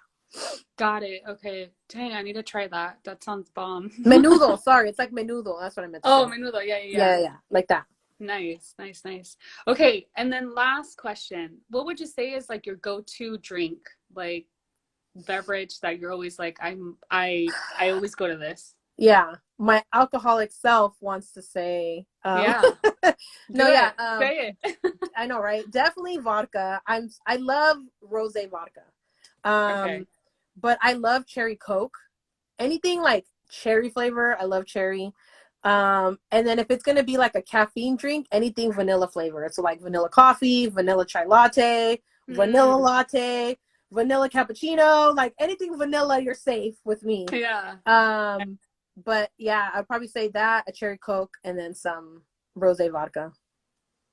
Got it. Okay. Dang, I need to try that. That sounds bomb. Menudo. Sorry, it's like menudo. That's what I meant to Oh, say. menudo. Yeah, yeah, yeah. Yeah, like that. Nice, nice, nice. Okay, and then last question. What would you say is like your go-to drink, like beverage that you're always like, I always go to this. Yeah, my alcoholic self wants to say Yeah, no, do yeah, it. Say it. I know, right? Definitely vodka. I love rosé vodka. Okay. But I love cherry Coke. Anything like cherry flavor, I love cherry. And then if it's gonna be like a caffeine drink, anything vanilla flavor. So like vanilla coffee, vanilla chai latte, vanilla Mm, latte, vanilla cappuccino, like anything vanilla, you're safe with me. yeah. Um, but yeah, I'd probably say that, a cherry Coke, and then some rosé vodka.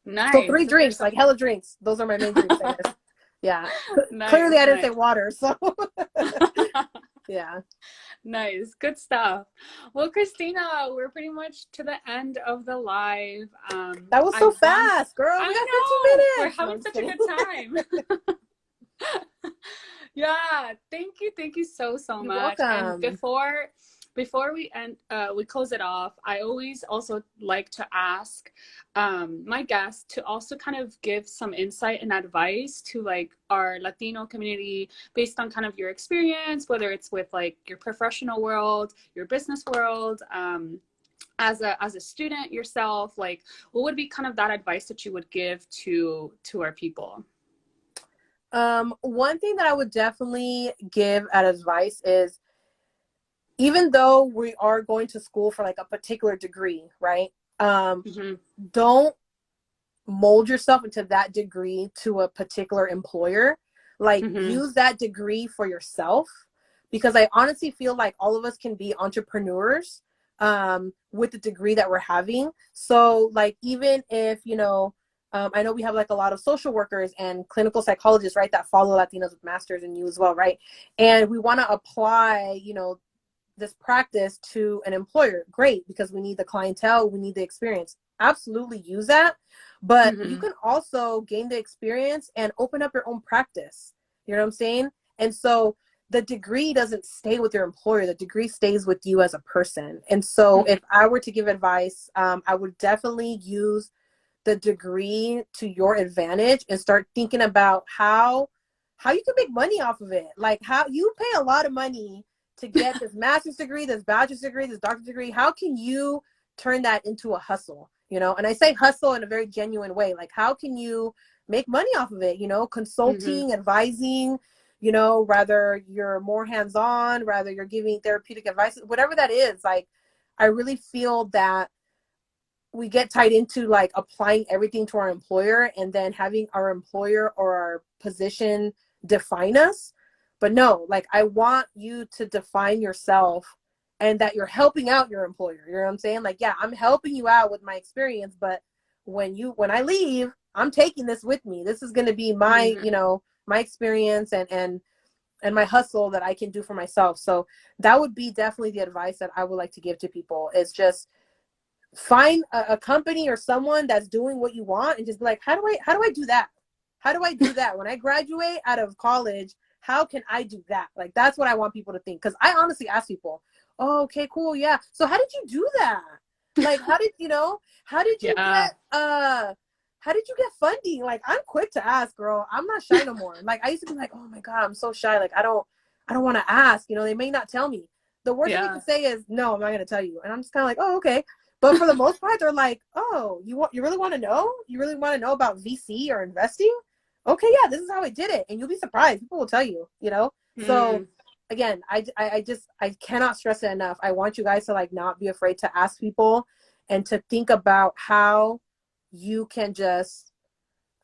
So Nice. three Those are drinks, some like hella drinks. Those are my main drinks, I guess. Yeah. nice, Clearly, I didn't say nice. water, so yeah. Nice. Good stuff. Well, Christina, we're pretty much to the end of the live. That was I so want fast, girl. We got I know. 15 We're minutes. No, having I'm just such a kidding. good time. Yeah, thank you so You're much. And welcome. before we close it off, I always also like to ask my guests to also kind of give some insight and advice to like our Latino community based on kind of your experience, whether it's with like your professional world, your business world, as a student yourself, like what would be kind of that advice that you would give to our people? One thing that I would definitely give as advice is, even though we are going to school for like a particular degree, right? Mm-hmm. Don't mold yourself into that degree to a particular employer. Like, Mm-hmm. use that degree for yourself, because I honestly feel like all of us can be entrepreneurs with the degree that we're having. So like, even if, I know we have like a lot of social workers and clinical psychologists, right, that follow Latinos with masters, and you as well, right? And we want to apply, this practice to an employer. Great, because we need the clientele, we need the experience. Absolutely use that. But you Mm-hmm. can also gain the experience and open up your own practice. You know what I'm saying? And so the degree doesn't stay with your employer, the degree stays with you as a person. And so Mm-hmm. if I were to give advice, I would definitely use the degree to your advantage and start thinking about how you can make money off of it. Like, how you pay a lot of money to get this master's degree, this bachelor's degree, this doctorate degree. How can you turn that into a hustle? And I say hustle in a very genuine way. Like, how can you make money off of it? Mm-hmm. Consulting, advising, rather you're more hands-on, rather you're giving therapeutic advice, whatever that is. Like, I really feel that we get tied into like applying everything to our employer and then having our employer or our position define us. But no, like, I want you to define yourself, and that you're helping out your employer. You know what I'm saying? Like, yeah, I'm helping you out with my experience, but when I leave, I'm taking this with me. This is going to be my, Mm-hmm. my experience and my hustle that I can do for myself. So that would be definitely the advice that I would like to give to people, is just find a company or someone that's doing what you want, and just be like, how do I do that? How do I do that when I graduate out of college? How can I do that? Like, that's what I want people to think. Because I honestly ask people, oh, okay, cool, yeah, so how did you do that? Like, how did you Yeah. get how did you get funding? Like, I'm quick to ask, girl. I'm not shy no more. Like, I used to be like, oh my god, I'm so shy. Like, I don't want to ask. They may not tell me. The worst thing they Yeah. can say is, no, I'm not going to tell you. And I'm just kind of like, oh, okay. But for the most part, they're like, oh, you really want to know? You really want to know about VC or investing? Okay, yeah, this is how I did it. And you'll be surprised. People will tell you. So Mm. again, I cannot stress it enough. I want you guys to like not be afraid to ask people, and to think about how you can just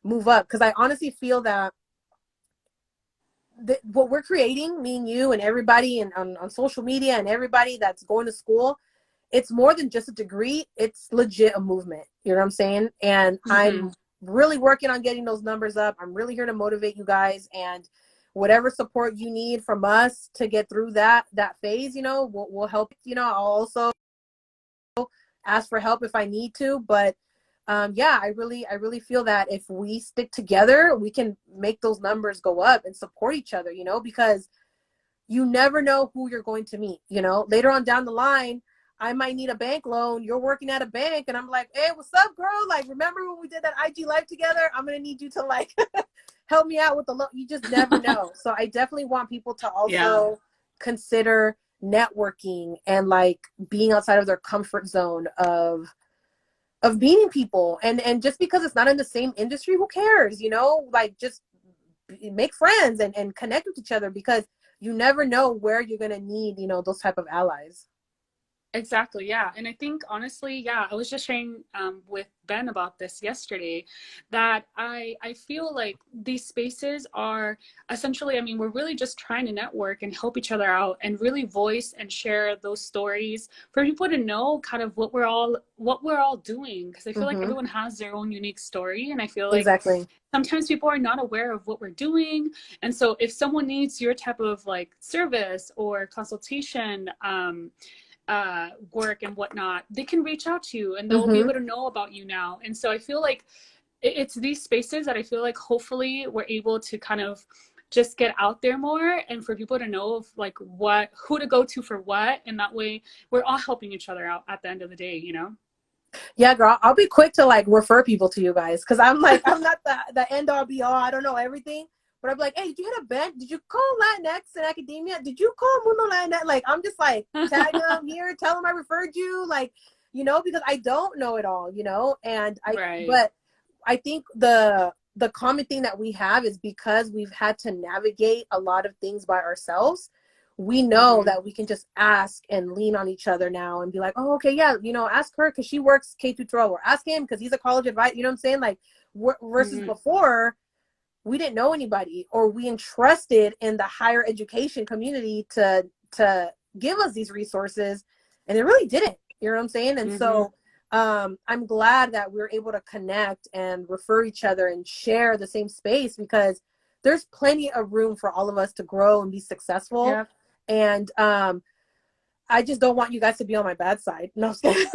move up. Because I honestly feel that what we're creating, me and you and everybody, and on social media, and everybody that's going to school, it's more than just a degree. It's legit a movement. You know what I'm saying? And Mm-hmm. I'm really working on getting those numbers up. I'm really here to motivate you guys, and whatever support you need from us to get through that phase, we'll help. I'll also ask for help if I need to. But yeah, I really feel that if we stick together, we can make those numbers go up and support each other, because you never know who you're going to meet. Later on down the line, I might need a bank loan. You're working at a bank, and I'm like, hey, what's up, girl? Like, remember when we did that IG live together? I'm gonna need you to like help me out with the loan. You just never know. So I definitely want people to Yeah. also consider networking and like being outside of their comfort zone of meeting people. And just because it's not in the same industry, who cares? Like, just make friends and connect with each other, because you never know where you're going to need, those type of allies. Exactly, yeah. And I think honestly, yeah, I was just sharing with Ben about this yesterday, that I feel like these spaces are essentially, I mean, we're really just trying to network and help each other out and really voice and share those stories for people to know kind of what we're all doing, because I feel like Mm-hmm. everyone has their own unique story, and I feel like Exactly. sometimes people are not aware of what we're doing. And so if someone needs your type of like service or consultation, work and whatnot, they can reach out to you and they'll be Mm-hmm. able to know about you now. And so I feel like it's these spaces that I feel like hopefully we're able to kind of just get out there more and for people to know of like who to go to for what. And that way we're all helping each other out at the end of the day, you know? Yeah, girl, I'll be quick to like refer people to you guys because I'm like, I'm not the end all be all. I don't know everything, but I'm like, hey, did you hit a bench? Did you call Latinx in academia? Did you call Mundo Latinx? Like, I'm just like, tag them here, tell them I referred you, like, you know, because I don't know it all, you know, Right. but I think the common thing that we have is because we've had to navigate a lot of things by ourselves. We know Mm-hmm. that we can just ask and lean on each other now and be like, oh, okay, yeah, you know, ask her because she works K through 12, or ask him because he's a college advisor. You know what I'm saying? Like, versus Mm-hmm. before, we didn't know anybody, or we entrusted in the higher education community to give us these resources, and they really didn't. You know what I'm saying? And Mm-hmm. so I'm glad that we're able to connect and refer each other and share the same space, because there's plenty of room for all of us to grow and be successful. Yep. And I just don't want you guys to be on my bad side. No, I'm just kidding.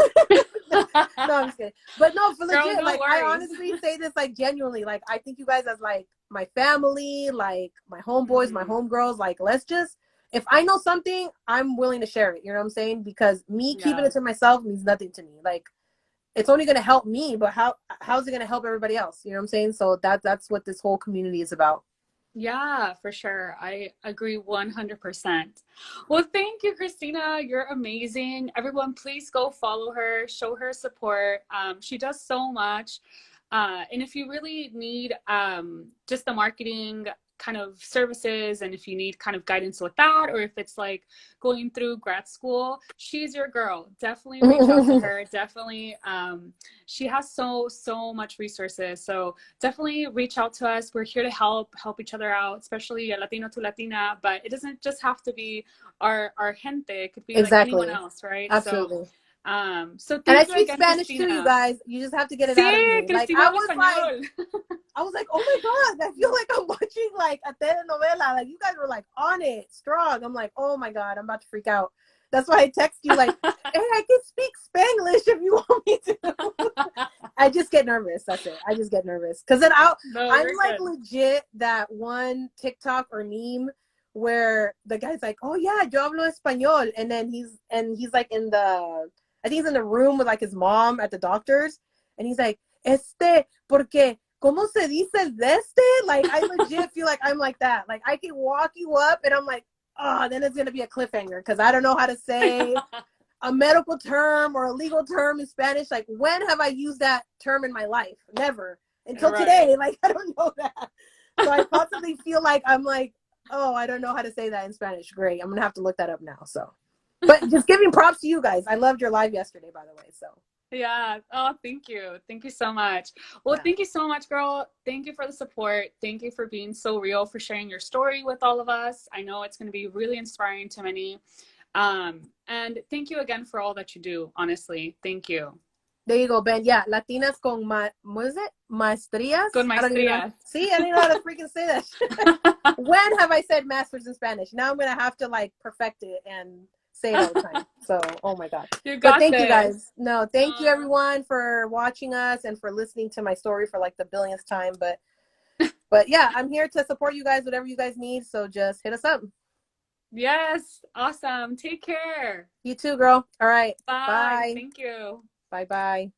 No, I'm just kidding. But no, for Girl, legit, no like, I worries. honestly say this, like, genuinely. Like, I think you guys as like my family, like my homeboys, my Mm-hmm. homegirls. Like, let's just, if I know something, I'm willing to share it. You know what I'm saying? Because me keeping Yeah. it to myself means nothing to me. Like, it's only going to help me, but how's it going to help everybody else? You know what I'm saying? So that's what this whole community is about. Yeah, for sure. I agree 100%. Well, thank you, Christina. You're amazing. Everyone, please go follow her, show her support. She does so much. And if you really need just the marketing kind of services, and if you need kind of guidance with that, or if it's like going through grad school, she's your girl. Definitely reach out to her. Definitely. She has so much resources. So definitely reach out to us. We're here to help each other out, especially a Latino to Latina. But it doesn't just have to be our gente. It could be like anyone Exactly. else, right? Absolutely. So And I thank you speak again, Spanish too, you Christina. guys. You just have to get it Sí, out of me. Like, Cristina habla español. I was like, oh my God, I feel like I'm watching like a telenovela. Like, you guys were like on it, strong. I'm like, oh my God, I'm about to freak out. That's why I text you like, hey, I can speak Spanglish if you want me to. I just get nervous. That's it. I just get nervous. Because then No, I'm you're like good. legit that one TikTok or meme where the guy's like, oh yeah, yo hablo español. And then he's like I think he's in the room with like his mom at the doctor's. And he's like, porque, ¿cómo se dice el de este? Like, I legit feel like I'm like that. Like, I can walk you up and I'm like, oh, then it's going to be a cliffhanger because I don't know how to say a medical term or a legal term in Spanish. Like, when have I used that term in my life? Never. Until Right. today. Like, I don't know that. So I constantly feel like I'm like, oh, I don't know how to say that in Spanish. Great. I'm going to have to look that up now. So, but just giving props to you guys. I loved your live yesterday, by the way. So, Yeah. Oh, thank you. Thank you so much. Well, yeah. thank you so much, girl. Thank you for the support. Thank you for being so real, for sharing your story with all of us. I know it's going to be really inspiring to many. And thank you again for all that you do. Honestly, thank you. There you go, Ben. Yeah, Latinas con what is it? Con Maestrías? I don't even know. maestría. See, I don't even know how to freaking say that. When have I said masters in Spanish? Now I'm gonna have to like perfect it and say it all the time. So, oh my God. You But got thank you this. guys. No, thank you everyone for watching us and for listening to my story for like the billionth time. But yeah, I'm here to support you guys, whatever you guys need. So just hit us up. Yes. Awesome. Take care. You too, girl. All right. Bye. Bye. Thank you. Bye bye.